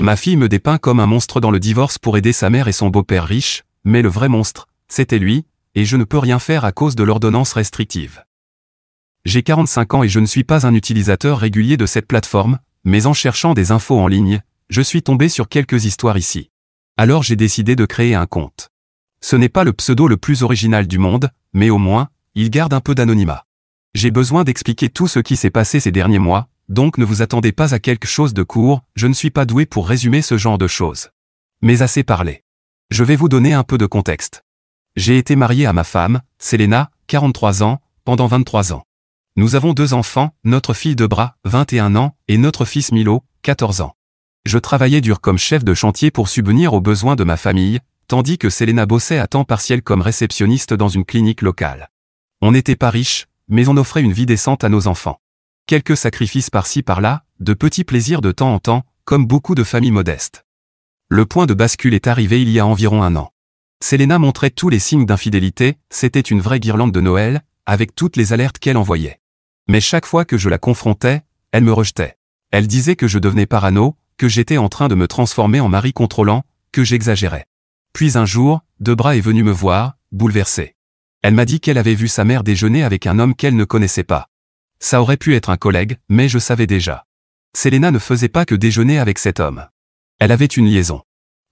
Ma fille me dépeint comme un monstre dans le divorce pour aider sa mère et son beau-père riche, mais le vrai monstre, c'était lui, et je ne peux rien faire à cause de l'ordonnance restrictive. J'ai 45 ans et je ne suis pas un utilisateur régulier de cette plateforme, mais en cherchant des infos en ligne, je suis tombé sur quelques histoires ici. Alors j'ai décidé de créer un compte. Ce n'est pas le pseudo le plus original du monde, mais au moins, il garde un peu d'anonymat. J'ai besoin d'expliquer tout ce qui s'est passé ces derniers mois, donc ne vous attendez pas à quelque chose de court, je ne suis pas doué pour résumer ce genre de choses. Mais assez parlé. Je vais vous donner un peu de contexte. J'ai été marié à ma femme, Selena, 43 ans, pendant 23 ans. Nous avons 2 enfants, notre fille Debra, 21 ans, et notre fils Milo, 14 ans. Je travaillais dur comme chef de chantier pour subvenir aux besoins de ma famille, tandis que Selena bossait à temps partiel comme réceptionniste dans une clinique locale. On n'était pas riches, mais on offrait une vie décente à nos enfants. Quelques sacrifices par-ci par-là, de petits plaisirs de temps en temps, comme beaucoup de familles modestes. Le point de bascule est arrivé il y a environ 1 an. Selena montrait tous les signes d'infidélité, c'était une vraie guirlande de Noël, avec toutes les alertes qu'elle envoyait. Mais chaque fois que je la confrontais, elle me rejetait. Elle disait que je devenais parano, que j'étais en train de me transformer en mari contrôlant, que j'exagérais. Puis un jour, Debra est venue me voir, bouleversée. Elle m'a dit qu'elle avait vu sa mère déjeuner avec un homme qu'elle ne connaissait pas. Ça aurait pu être un collègue, mais je savais déjà. Selena ne faisait pas que déjeuner avec cet homme. Elle avait une liaison.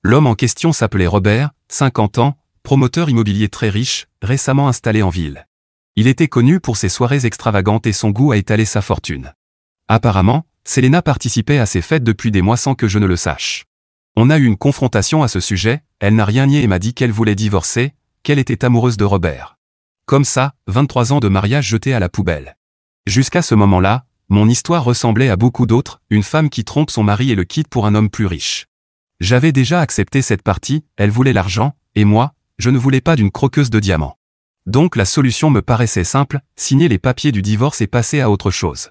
L'homme en question s'appelait Robert, 50 ans, promoteur immobilier très riche, récemment installé en ville. Il était connu pour ses soirées extravagantes et son goût à étaler sa fortune. Apparemment, Selena participait à ces fêtes depuis des mois sans que je ne le sache. On a eu une confrontation à ce sujet, elle n'a rien nié et m'a dit qu'elle voulait divorcer, qu'elle était amoureuse de Robert. Comme ça, 23 ans de mariage jetés à la poubelle. Jusqu'à ce moment-là, mon histoire ressemblait à beaucoup d'autres, une femme qui trompe son mari et le quitte pour un homme plus riche. J'avais déjà accepté cette partie, elle voulait l'argent, et moi, je ne voulais pas d'une croqueuse de diamants. Donc la solution me paraissait simple, signer les papiers du divorce et passer à autre chose.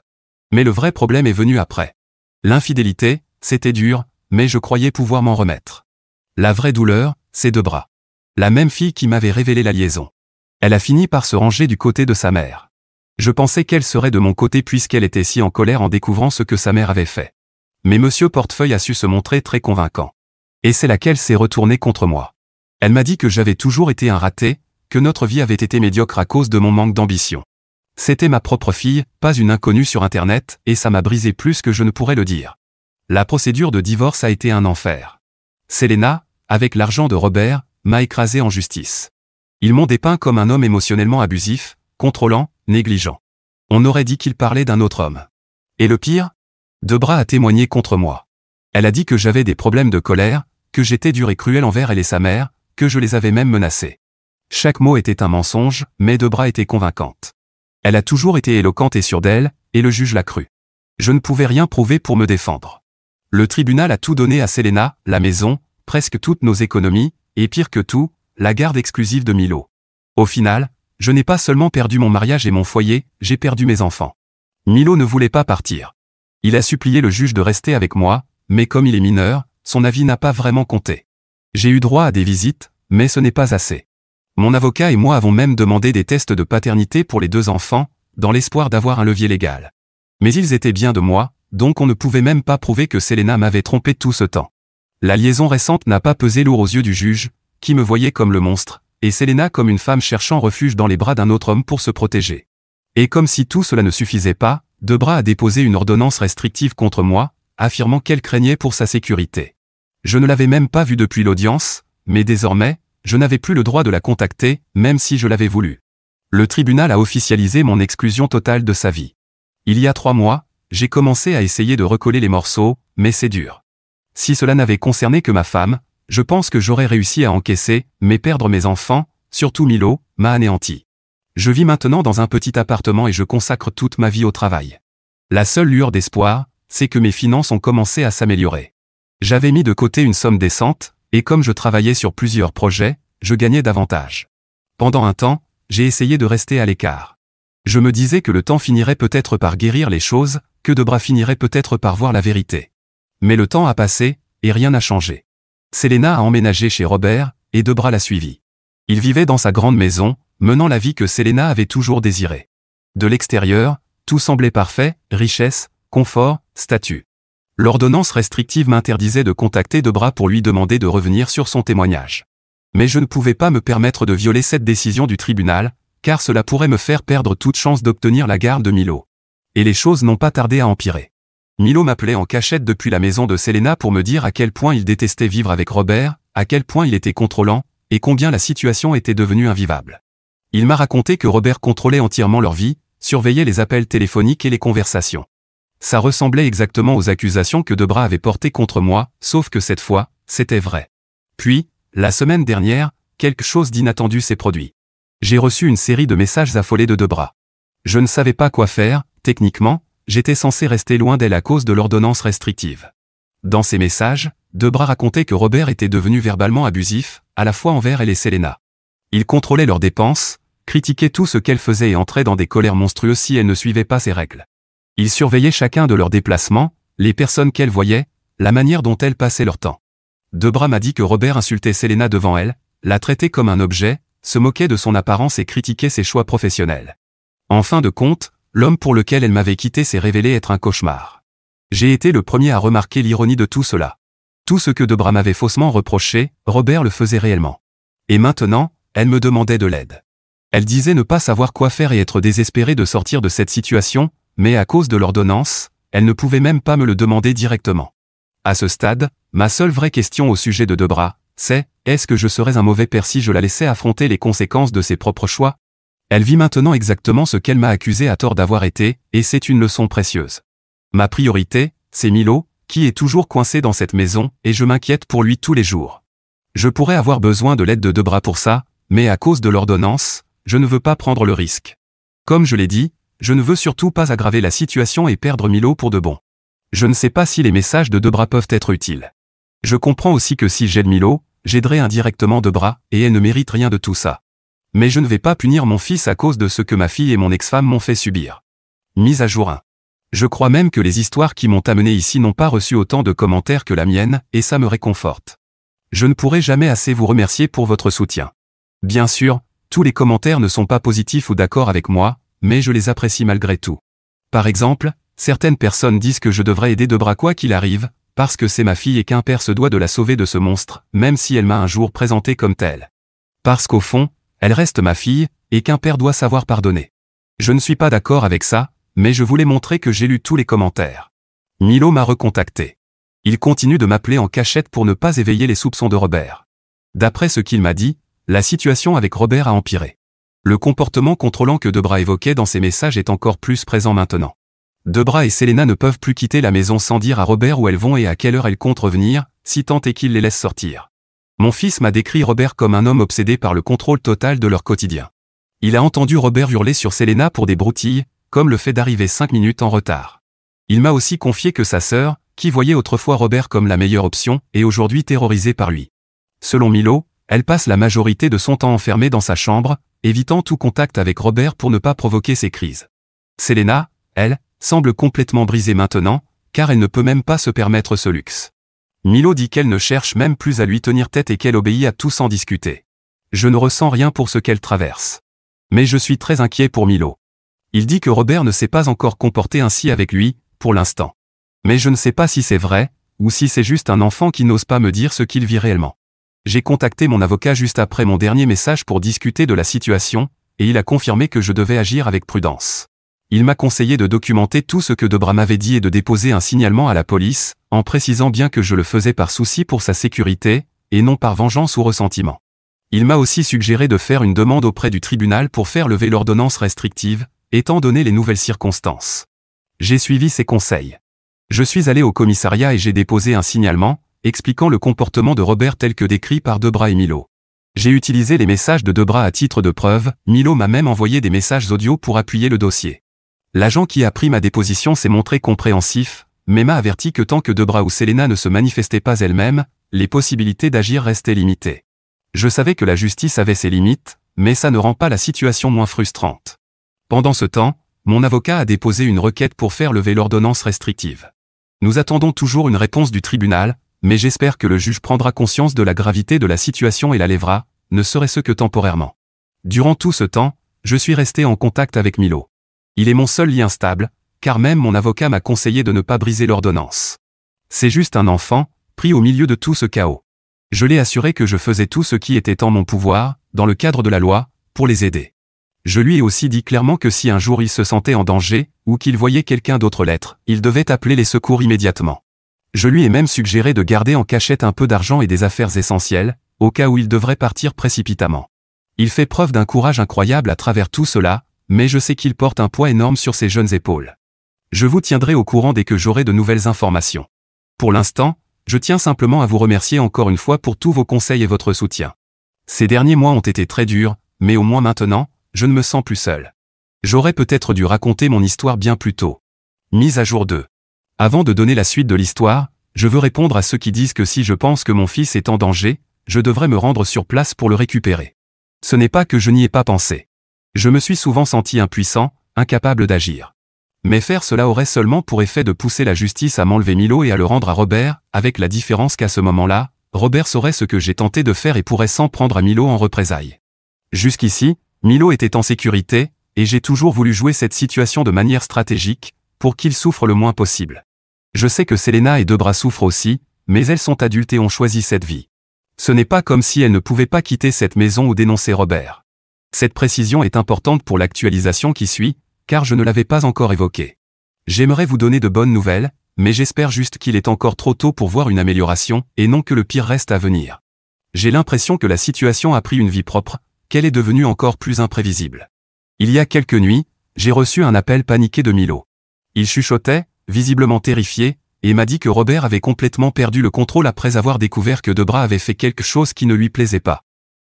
Mais le vrai problème est venu après. L'infidélité, c'était dur, mais je croyais pouvoir m'en remettre. La vraie douleur, c'est Debra. La même fille qui m'avait révélé la liaison. Elle a fini par se ranger du côté de sa mère. Je pensais qu'elle serait de mon côté puisqu'elle était si en colère en découvrant ce que sa mère avait fait. Mais Monsieur Portefeuille a su se montrer très convaincant. Et c'est laquelle s'est retournée contre moi. Elle m'a dit que j'avais toujours été un raté, que notre vie avait été médiocre à cause de mon manque d'ambition. C'était ma propre fille, pas une inconnue sur Internet, et ça m'a brisé plus que je ne pourrais le dire. La procédure de divorce a été un enfer. Selena, avec l'argent de Robert, m'a écrasé en justice. Ils m'ont dépeint comme un homme émotionnellement abusif, contrôlant, négligent. On aurait dit qu'il parlait d'un autre homme. Et le pire ? Debra a témoigné contre moi. Elle a dit que j'avais des problèmes de colère, que j'étais dur et cruel envers elle et sa mère, que je les avais même menacés. Chaque mot était un mensonge, mais Debra était convaincante. Elle a toujours été éloquente et sûre d'elle, et le juge l'a cru. Je ne pouvais rien prouver pour me défendre. Le tribunal a tout donné à Selena, la maison, presque toutes nos économies, et pire que tout, la garde exclusive de Milo. Au final, je n'ai pas seulement perdu mon mariage et mon foyer, j'ai perdu mes enfants. Milo ne voulait pas partir. Il a supplié le juge de rester avec moi, mais comme il est mineur, son avis n'a pas vraiment compté. J'ai eu droit à des visites, mais ce n'est pas assez. Mon avocat et moi avons même demandé des tests de paternité pour les 2 enfants, dans l'espoir d'avoir un levier légal. Mais ils étaient bien de moi, donc on ne pouvait même pas prouver que Selena m'avait trompé tout ce temps. La liaison récente n'a pas pesé lourd aux yeux du juge, qui me voyait comme le monstre, et Selena comme une femme cherchant refuge dans les bras d'un autre homme pour se protéger. Et comme si tout cela ne suffisait pas, Debra a déposé une ordonnance restrictive contre moi, affirmant qu'elle craignait pour sa sécurité. Je ne l'avais même pas vue depuis l'audience, mais désormais, je n'avais plus le droit de la contacter, même si je l'avais voulu. Le tribunal a officialisé mon exclusion totale de sa vie. Il y a 3 mois, j'ai commencé à essayer de recoller les morceaux, mais c'est dur. Si cela n'avait concerné que ma femme, je pense que j'aurais réussi à encaisser, mais perdre mes enfants, surtout Milo, m'a anéanti. Je vis maintenant dans un petit appartement et je consacre toute ma vie au travail. La seule lueur d'espoir, c'est que mes finances ont commencé à s'améliorer. J'avais mis de côté une somme décente, et comme je travaillais sur plusieurs projets, je gagnais davantage. Pendant un temps, j'ai essayé de rester à l'écart. Je me disais que le temps finirait peut-être par guérir les choses, que Debra finirait peut-être par voir la vérité. Mais le temps a passé, et rien n'a changé. Selena a emménagé chez Robert, et Debra l'a suivi. Il vivait dans sa grande maison, menant la vie que Selena avait toujours désirée. De l'extérieur, tout semblait parfait, richesse, confort, statut. L'ordonnance restrictive m'interdisait de contacter Debra pour lui demander de revenir sur son témoignage. Mais je ne pouvais pas me permettre de violer cette décision du tribunal, car cela pourrait me faire perdre toute chance d'obtenir la garde de Milo. Et les choses n'ont pas tardé à empirer. Milo m'appelait en cachette depuis la maison de Selena pour me dire à quel point il détestait vivre avec Robert, à quel point il était contrôlant, et combien la situation était devenue invivable. Il m'a raconté que Robert contrôlait entièrement leur vie, surveillait les appels téléphoniques et les conversations. Ça ressemblait exactement aux accusations que Debra avait portées contre moi, sauf que cette fois, c'était vrai. Puis, la semaine dernière, quelque chose d'inattendu s'est produit. J'ai reçu une série de messages affolés de Debra. Je ne savais pas quoi faire, techniquement, j'étais censé rester loin d'elle à cause de l'ordonnance restrictive. Dans ces messages, Debra racontait que Robert était devenu verbalement abusif, à la fois envers elle et Selena. Il contrôlait leurs dépenses, critiquait tout ce qu'elle faisait et entrait dans des colères monstrueuses si elle ne suivait pas ses règles. Il surveillait chacun de leurs déplacements, les personnes qu'elle voyait, la manière dont elles passaient leur temps. Debra m'a dit que Robert insultait Selena devant elle, la traitait comme un objet, se moquait de son apparence et critiquait ses choix professionnels. En fin de compte, l'homme pour lequel elle m'avait quitté s'est révélé être un cauchemar. J'ai été le premier à remarquer l'ironie de tout cela. Tout ce que Debra m'avait faussement reproché, Robert le faisait réellement. Et maintenant, elle me demandait de l'aide. Elle disait ne pas savoir quoi faire et être désespérée de sortir de cette situation, mais à cause de l'ordonnance, elle ne pouvait même pas me le demander directement. À ce stade, ma seule vraie question au sujet de Debra, c'est, est-ce que je serais un mauvais père si je la laissais affronter les conséquences de ses propres choix? Elle vit maintenant exactement ce qu'elle m'a accusé à tort d'avoir été, et c'est une leçon précieuse. Ma priorité, c'est Milo, qui est toujours coincé dans cette maison, et je m'inquiète pour lui tous les jours. Je pourrais avoir besoin de l'aide de Debra pour ça, mais à cause de l'ordonnance, je ne veux pas prendre le risque. Comme je l'ai dit, je ne veux surtout pas aggraver la situation et perdre Milo pour de bon. Je ne sais pas si les messages de Debra peuvent être utiles. Je comprends aussi que si j'aide Milo, j'aiderai indirectement Debra, et elle ne mérite rien de tout ça. Mais je ne vais pas punir mon fils à cause de ce que ma fille et mon ex-femme m'ont fait subir. Mise à jour 1. Je crois même que les histoires qui m'ont amené ici n'ont pas reçu autant de commentaires que la mienne, et ça me réconforte. Je ne pourrai jamais assez vous remercier pour votre soutien. Bien sûr, tous les commentaires ne sont pas positifs ou d'accord avec moi, mais je les apprécie malgré tout. Par exemple, certaines personnes disent que je devrais aider Debra quoi qu'il arrive, parce que c'est ma fille et qu'un père se doit de la sauver de ce monstre, même si elle m'a un jour présentée comme telle. Parce qu'au fond, elle reste ma fille, et qu'un père doit savoir pardonner. Je ne suis pas d'accord avec ça, mais je voulais montrer que j'ai lu tous les commentaires. Milo m'a recontacté. Il continue de m'appeler en cachette pour ne pas éveiller les soupçons de Robert. D'après ce qu'il m'a dit, la situation avec Robert a empiré. Le comportement contrôlant que Debra évoquait dans ses messages est encore plus présent maintenant. Debra et Selena ne peuvent plus quitter la maison sans dire à Robert où elles vont et à quelle heure elles comptent revenir, si tant est qu'il les laisse sortir. Mon fils m'a décrit Robert comme un homme obsédé par le contrôle total de leur quotidien. Il a entendu Robert hurler sur Selena pour des broutilles, comme le fait d'arriver 5 minutes en retard. Il m'a aussi confié que sa sœur, qui voyait autrefois Robert comme la meilleure option, est aujourd'hui terrorisée par lui. Selon Milo, elle passe la majorité de son temps enfermée dans sa chambre, évitant tout contact avec Robert pour ne pas provoquer ses crises. Selena, elle, semble complètement brisée maintenant, car elle ne peut même pas se permettre ce luxe. Milo dit qu'elle ne cherche même plus à lui tenir tête et qu'elle obéit à tout sans discuter. Je ne ressens rien pour ce qu'elle traverse. Mais je suis très inquiet pour Milo. Il dit que Robert ne s'est pas encore comporté ainsi avec lui, pour l'instant. Mais je ne sais pas si c'est vrai, ou si c'est juste un enfant qui n'ose pas me dire ce qu'il vit réellement. J'ai contacté mon avocat juste après mon dernier message pour discuter de la situation, et il a confirmé que je devais agir avec prudence. Il m'a conseillé de documenter tout ce que Debra m'avait dit et de déposer un signalement à la police, en précisant bien que je le faisais par souci pour sa sécurité, et non par vengeance ou ressentiment. Il m'a aussi suggéré de faire une demande auprès du tribunal pour faire lever l'ordonnance restrictive, étant donné les nouvelles circonstances. J'ai suivi ses conseils. Je suis allé au commissariat et j'ai déposé un signalement, expliquant le comportement de Robert tel que décrit par Debra et Milo. J'ai utilisé les messages de Debra à titre de preuve, Milo m'a même envoyé des messages audio pour appuyer le dossier. L'agent qui a pris ma déposition s'est montré compréhensif, mais m'a averti que tant que Debra ou Selena ne se manifestaient pas elles-mêmes, les possibilités d'agir restaient limitées. Je savais que la justice avait ses limites, mais ça ne rend pas la situation moins frustrante. Pendant ce temps, mon avocat a déposé une requête pour faire lever l'ordonnance restrictive. Nous attendons toujours une réponse du tribunal, mais j'espère que le juge prendra conscience de la gravité de la situation et la lèvera, ne serait-ce que temporairement. Durant tout ce temps, je suis resté en contact avec Milo. Il est mon seul lien stable, car même mon avocat m'a conseillé de ne pas briser l'ordonnance. C'est juste un enfant, pris au milieu de tout ce chaos. Je l'ai assuré que je faisais tout ce qui était en mon pouvoir, dans le cadre de la loi, pour les aider. Je lui ai aussi dit clairement que si un jour il se sentait en danger, ou qu'il voyait quelqu'un d'autre l'être, il devait appeler les secours immédiatement. Je lui ai même suggéré de garder en cachette un peu d'argent et des affaires essentielles, au cas où il devrait partir précipitamment. Il fait preuve d'un courage incroyable à travers tout cela, mais je sais qu'il porte un poids énorme sur ses jeunes épaules. Je vous tiendrai au courant dès que j'aurai de nouvelles informations. Pour l'instant, je tiens simplement à vous remercier encore une fois pour tous vos conseils et votre soutien. Ces derniers mois ont été très durs, mais au moins maintenant, je ne me sens plus seul. J'aurais peut-être dû raconter mon histoire bien plus tôt. Mise à jour 2. Avant de donner la suite de l'histoire, je veux répondre à ceux qui disent que si je pense que mon fils est en danger, je devrais me rendre sur place pour le récupérer. Ce n'est pas que je n'y ai pas pensé. Je me suis souvent senti impuissant, incapable d'agir. Mais faire cela aurait seulement pour effet de pousser la justice à m'enlever Milo et à le rendre à Robert, avec la différence qu'à ce moment-là, Robert saurait ce que j'ai tenté de faire et pourrait s'en prendre à Milo en représailles. Jusqu'ici, Milo était en sécurité, et j'ai toujours voulu jouer cette situation de manière stratégique, pour qu'il souffre le moins possible. Je sais que Selena et Debra souffrent aussi, mais elles sont adultes et ont choisi cette vie. Ce n'est pas comme si elles ne pouvaient pas quitter cette maison ou dénoncer Robert. Cette précision est importante pour l'actualisation qui suit, car je ne l'avais pas encore évoquée. J'aimerais vous donner de bonnes nouvelles, mais j'espère juste qu'il est encore trop tôt pour voir une amélioration, et non que le pire reste à venir. J'ai l'impression que la situation a pris une vie propre, qu'elle est devenue encore plus imprévisible. Il y a quelques nuits, j'ai reçu un appel paniqué de Milo. Il chuchotait, visiblement terrifié, et m'a dit que Robert avait complètement perdu le contrôle après avoir découvert que Debra avait fait quelque chose qui ne lui plaisait pas.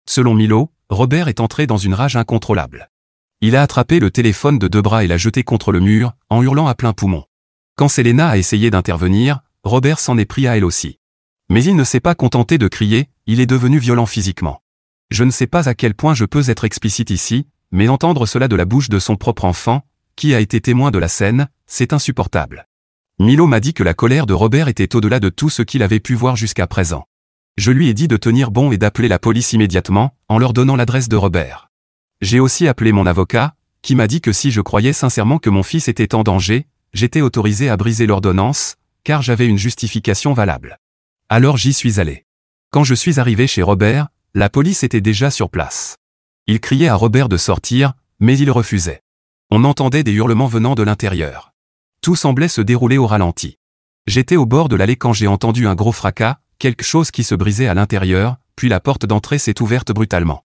Selon Milo, Robert est entré dans une rage incontrôlable. Il a attrapé le téléphone de Debra et l'a jeté contre le mur, en hurlant à plein poumon. Quand Selena a essayé d'intervenir, Robert s'en est pris à elle aussi. Mais il ne s'est pas contenté de crier, il est devenu violent physiquement. Je ne sais pas à quel point je peux être explicite ici, mais entendre cela de la bouche de son propre enfant, qui a été témoin de la scène, c'est insupportable. Milo m'a dit que la colère de Robert était au-delà de tout ce qu'il avait pu voir jusqu'à présent. Je lui ai dit de tenir bon et d'appeler la police immédiatement, en leur donnant l'adresse de Robert. J'ai aussi appelé mon avocat, qui m'a dit que si je croyais sincèrement que mon fils était en danger, j'étais autorisé à briser l'ordonnance, car j'avais une justification valable. Alors j'y suis allé. Quand je suis arrivé chez Robert, la police était déjà sur place. Il criait à Robert de sortir, mais il refusait. On entendait des hurlements venant de l'intérieur. Tout semblait se dérouler au ralenti. J'étais au bord de l'allée quand j'ai entendu un gros fracas, quelque chose qui se brisait à l'intérieur, puis la porte d'entrée s'est ouverte brutalement.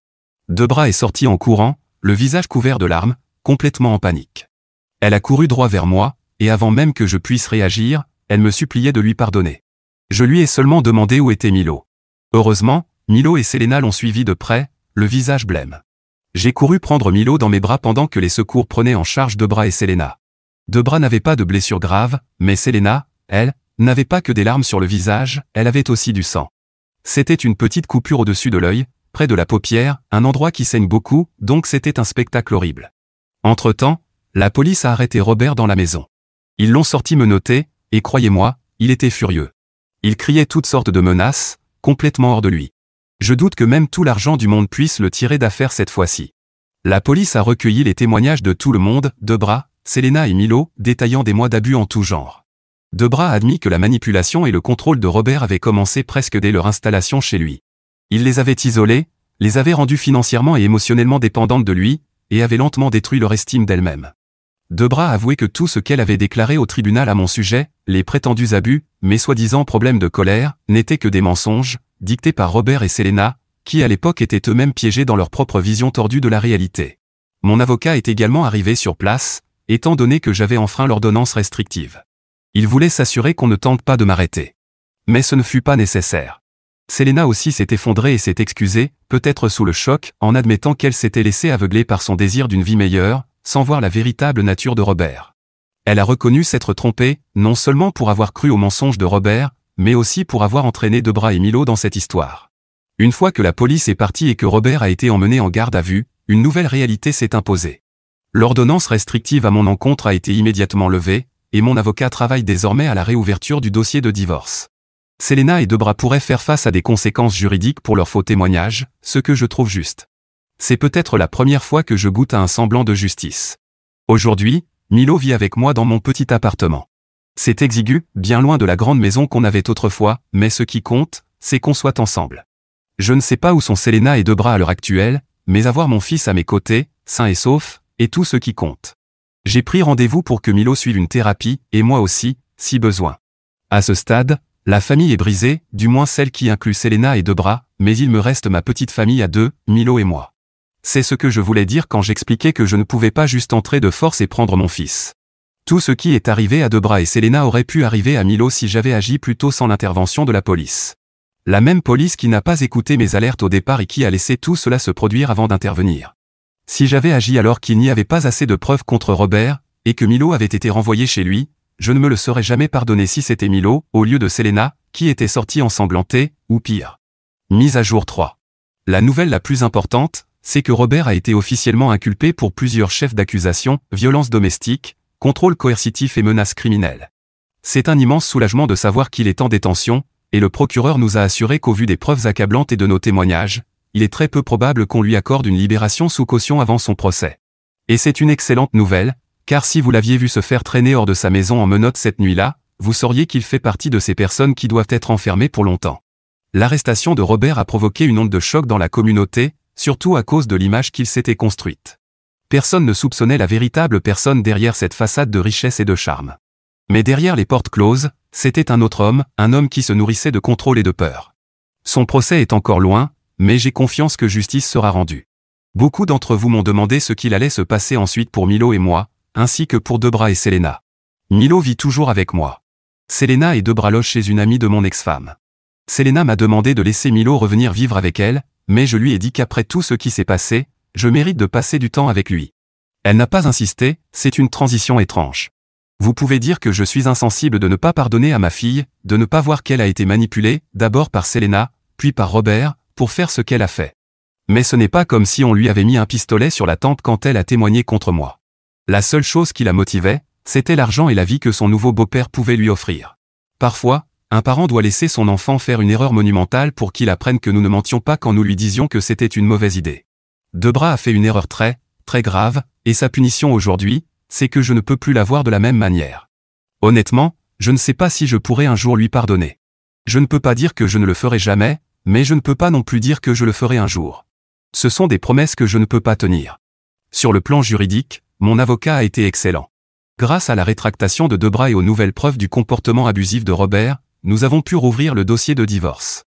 Debra est sortie en courant, le visage couvert de larmes, complètement en panique. Elle a couru droit vers moi, et avant même que je puisse réagir, elle me suppliait de lui pardonner. Je lui ai seulement demandé où était Milo. Heureusement, Milo et Selena l'ont suivi de près, le visage blême. J'ai couru prendre Milo dans mes bras pendant que les secours prenaient en charge Debra et Selena. Debra n'avait pas de blessure grave, mais Selena, elle, n'avait pas que des larmes sur le visage, elle avait aussi du sang. C'était une petite coupure au-dessus de l'œil, près de la paupière, un endroit qui saigne beaucoup, donc c'était un spectacle horrible. Entre-temps, la police a arrêté Robert dans la maison. Ils l'ont sorti menotté, et croyez-moi, il était furieux. Il criait toutes sortes de menaces, complètement hors de lui. Je doute que même tout l'argent du monde puisse le tirer d'affaire cette fois-ci. La police a recueilli les témoignages de tout le monde, Debra, Selena et Milo, détaillant des mois d'abus en tout genre. Debra a admis que la manipulation et le contrôle de Robert avaient commencé presque dès leur installation chez lui. Il les avait isolées, les avait rendues financièrement et émotionnellement dépendantes de lui, et avait lentement détruit leur estime d'elle-même. Debra a avoué que tout ce qu'elle avait déclaré au tribunal à mon sujet, les prétendus abus, mes soi-disant problèmes de colère, n'étaient que des mensonges, dictés par Robert et Selena, qui à l'époque étaient eux-mêmes piégés dans leur propre vision tordue de la réalité. Mon avocat est également arrivé sur place, étant donné que j'avais enfreint l'ordonnance restrictive. Il voulait s'assurer qu'on ne tente pas de m'arrêter. Mais ce ne fut pas nécessaire. Selena aussi s'est effondrée et s'est excusée, peut-être sous le choc, en admettant qu'elle s'était laissée aveugler par son désir d'une vie meilleure, sans voir la véritable nature de Robert. Elle a reconnu s'être trompée, non seulement pour avoir cru au mensonge de Robert, mais aussi pour avoir entraîné Debra et Milo dans cette histoire. Une fois que la police est partie et que Robert a été emmené en garde à vue, une nouvelle réalité s'est imposée. L'ordonnance restrictive à mon encontre a été immédiatement levée, et mon avocat travaille désormais à la réouverture du dossier de divorce. Selena et Debra pourraient faire face à des conséquences juridiques pour leurs faux témoignages, ce que je trouve juste. C'est peut-être la première fois que je goûte à un semblant de justice. Aujourd'hui, Milo vit avec moi dans mon petit appartement. C'est exigu, bien loin de la grande maison qu'on avait autrefois, mais ce qui compte, c'est qu'on soit ensemble. Je ne sais pas où sont Selena et Debra à l'heure actuelle, mais avoir mon fils à mes côtés, sain et sauf, est tout ce qui compte. J'ai pris rendez-vous pour que Milo suive une thérapie, et moi aussi, si besoin. À ce stade, la famille est brisée, du moins celle qui inclut Selena et Debra, mais il me reste ma petite famille à deux, Milo et moi. C'est ce que je voulais dire quand j'expliquais que je ne pouvais pas juste entrer de force et prendre mon fils. Tout ce qui est arrivé à Debra et Selena aurait pu arriver à Milo si j'avais agi plus tôt sans l'intervention de la police. La même police qui n'a pas écouté mes alertes au départ et qui a laissé tout cela se produire avant d'intervenir. Si j'avais agi alors qu'il n'y avait pas assez de preuves contre Robert, et que Milo avait été renvoyé chez lui, je ne me le serais jamais pardonné si c'était Milo, au lieu de Selena, qui était sortie ensanglantée, ou pire. Mise à jour 3. La nouvelle la plus importante, c'est que Robert a été officiellement inculpé pour plusieurs chefs d'accusation, violences domestiques, contrôle coercitif et menaces criminelles. C'est un immense soulagement de savoir qu'il est en détention, et le procureur nous a assuré qu'au vu des preuves accablantes et de nos témoignages, il est très peu probable qu'on lui accorde une libération sous caution avant son procès. Et c'est une excellente nouvelle, car si vous l'aviez vu se faire traîner hors de sa maison en menottes cette nuit-là, vous sauriez qu'il fait partie de ces personnes qui doivent être enfermées pour longtemps. L'arrestation de Robert a provoqué une onde de choc dans la communauté, surtout à cause de l'image qu'il s'était construite. Personne ne soupçonnait la véritable personne derrière cette façade de richesse et de charme. Mais derrière les portes closes, c'était un autre homme, un homme qui se nourrissait de contrôle et de peur. Son procès est encore loin, mais j'ai confiance que justice sera rendue. Beaucoup d'entre vous m'ont demandé ce qu'il allait se passer ensuite pour Milo et moi, ainsi que pour Debra et Selena. Milo vit toujours avec moi. Selena et Debra logent chez une amie de mon ex-femme. Selena m'a demandé de laisser Milo revenir vivre avec elle, mais je lui ai dit qu'après tout ce qui s'est passé, je mérite de passer du temps avec lui. Elle n'a pas insisté, c'est une transition étrange. Vous pouvez dire que je suis insensible de ne pas pardonner à ma fille, de ne pas voir qu'elle a été manipulée, d'abord par Selena, puis par Robert, pour faire ce qu'elle a fait. Mais ce n'est pas comme si on lui avait mis un pistolet sur la tempe quand elle a témoigné contre moi. La seule chose qui la motivait, c'était l'argent et la vie que son nouveau beau-père pouvait lui offrir. Parfois, un parent doit laisser son enfant faire une erreur monumentale pour qu'il apprenne que nous ne mentions pas quand nous lui disions que c'était une mauvaise idée. Debra a fait une erreur très grave, et sa punition aujourd'hui, c'est que je ne peux plus la voir de la même manière. Honnêtement, je ne sais pas si je pourrai un jour lui pardonner. Je ne peux pas dire que je ne le ferai jamais, mais je ne peux pas non plus dire que je le ferai un jour. Ce sont des promesses que je ne peux pas tenir. Sur le plan juridique, mon avocat a été excellent. Grâce à la rétractation de Debra et aux nouvelles preuves du comportement abusif de Robert, nous avons pu rouvrir le dossier de divorce.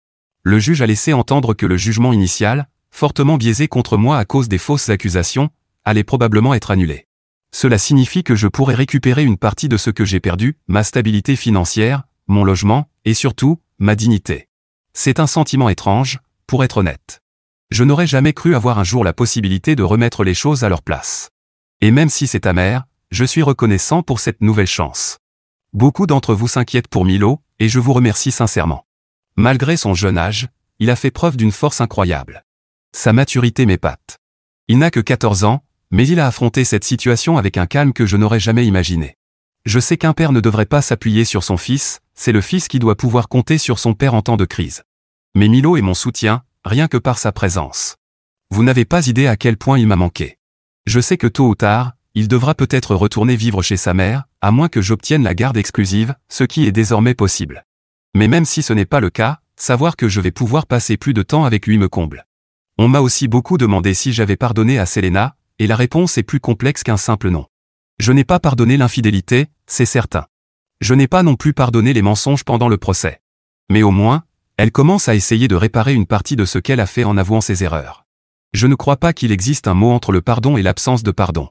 Le juge a laissé entendre que le jugement initial, fortement biaisé contre moi à cause des fausses accusations, allait probablement être annulé. Cela signifie que je pourrais récupérer une partie de ce que j'ai perdu, ma stabilité financière, mon logement, et surtout, ma dignité. C'est un sentiment étrange, pour être honnête. Je n'aurais jamais cru avoir un jour la possibilité de remettre les choses à leur place. Et même si c'est amer, je suis reconnaissant pour cette nouvelle chance. Beaucoup d'entre vous s'inquiètent pour Milo, et je vous remercie sincèrement. Malgré son jeune âge, il a fait preuve d'une force incroyable. Sa maturité m'épate. Il n'a que 14 ans, mais il a affronté cette situation avec un calme que je n'aurais jamais imaginé. Je sais qu'un père ne devrait pas s'appuyer sur son fils, c'est le fils qui doit pouvoir compter sur son père en temps de crise. Mais Milo est mon soutien, rien que par sa présence. Vous n'avez pas idée à quel point il m'a manqué. Je sais que tôt ou tard, il devra peut-être retourner vivre chez sa mère, à moins que j'obtienne la garde exclusive, ce qui est désormais possible. Mais même si ce n'est pas le cas, savoir que je vais pouvoir passer plus de temps avec lui me comble. On m'a aussi beaucoup demandé si j'avais pardonné à Selena, et la réponse est plus complexe qu'un simple non. Je n'ai pas pardonné l'infidélité, c'est certain. Je n'ai pas non plus pardonné les mensonges pendant le procès. Mais au moins, elle commence à essayer de réparer une partie de ce qu'elle a fait en avouant ses erreurs. Je ne crois pas qu'il existe un mot entre le pardon et l'absence de pardon.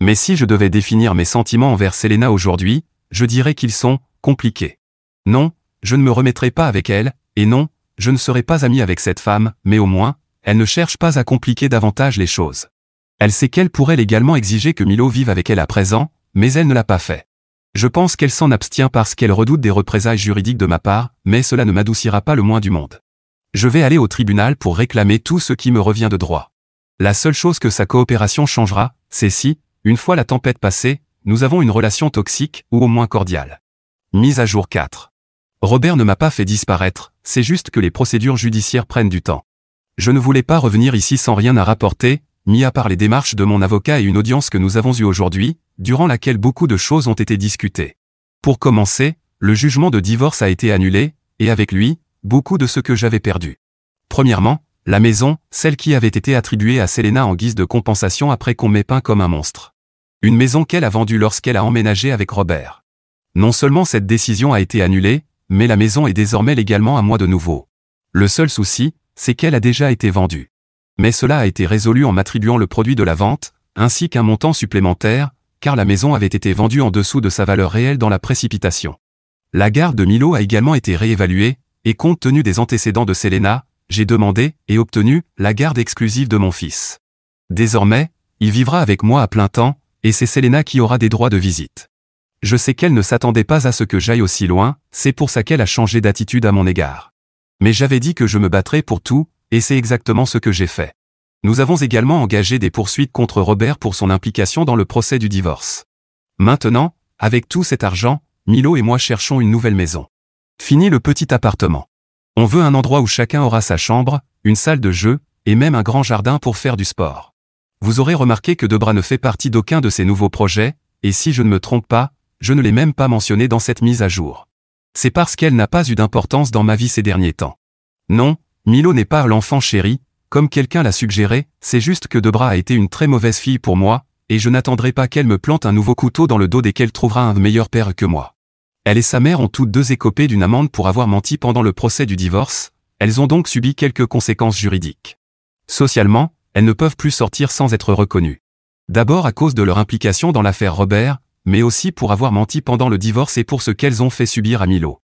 Mais si je devais définir mes sentiments envers Selena aujourd'hui, je dirais qu'ils sont compliqués. Non, je ne me remettrai pas avec elle, et non, je ne serai pas ami avec cette femme, mais au moins, elle ne cherche pas à compliquer davantage les choses. Elle sait qu'elle pourrait légalement exiger que Milo vive avec elle à présent, mais elle ne l'a pas fait. Je pense qu'elle s'en abstient parce qu'elle redoute des représailles juridiques de ma part, mais cela ne m'adoucira pas le moins du monde. Je vais aller au tribunal pour réclamer tout ce qui me revient de droit. La seule chose que sa coopération changera, c'est si, une fois la tempête passée, nous avons une relation toxique ou au moins cordiale. Mise à jour 4. Robert ne m'a pas fait disparaître, c'est juste que les procédures judiciaires prennent du temps. Je ne voulais pas revenir ici sans rien à rapporter, mis à part les démarches de mon avocat et une audience que nous avons eue aujourd'hui, durant laquelle beaucoup de choses ont été discutées. Pour commencer, le jugement de divorce a été annulé, et avec lui, beaucoup de ce que j'avais perdu. Premièrement, la maison, celle qui avait été attribuée à Selena en guise de compensation après qu'on m'ait peint comme un monstre. Une maison qu'elle a vendue lorsqu'elle a emménagé avec Robert. Non seulement cette décision a été annulée, mais la maison est désormais légalement à moi de nouveau. Le seul souci, c'est qu'elle a déjà été vendue. Mais cela a été résolu en m'attribuant le produit de la vente, ainsi qu'un montant supplémentaire, car la maison avait été vendue en dessous de sa valeur réelle dans la précipitation. La garde de Milo a également été réévaluée, et compte tenu des antécédents de Selena, j'ai demandé et obtenu la garde exclusive de mon fils. Désormais, il vivra avec moi à plein temps, et c'est Selena qui aura des droits de visite. Je sais qu'elle ne s'attendait pas à ce que j'aille aussi loin, c'est pour ça qu'elle a changé d'attitude à mon égard. Mais j'avais dit que je me battrais pour tout, et c'est exactement ce que j'ai fait. Nous avons également engagé des poursuites contre Robert pour son implication dans le procès du divorce. Maintenant, avec tout cet argent, Milo et moi cherchons une nouvelle maison. Fini le petit appartement. On veut un endroit où chacun aura sa chambre, une salle de jeu, et même un grand jardin pour faire du sport. Vous aurez remarqué que Debra ne fait partie d'aucun de ces nouveaux projets, et si je ne me trompe pas, je ne l'ai même pas mentionné dans cette mise à jour. C'est parce qu'elle n'a pas eu d'importance dans ma vie ces derniers temps. Non, Milo n'est pas l'enfant chéri, comme quelqu'un l'a suggéré, c'est juste que Debra a été une très mauvaise fille pour moi, et je n'attendrai pas qu'elle me plante un nouveau couteau dans le dos dès qu'elle trouvera un meilleur père que moi. Elle et sa mère ont toutes deux écopé d'une amende pour avoir menti pendant le procès du divorce, elles ont donc subi quelques conséquences juridiques. Socialement, elles ne peuvent plus sortir sans être reconnues. D'abord à cause de leur implication dans l'affaire Robert, mais aussi pour avoir menti pendant le divorce et pour ce qu'elles ont fait subir à Milo.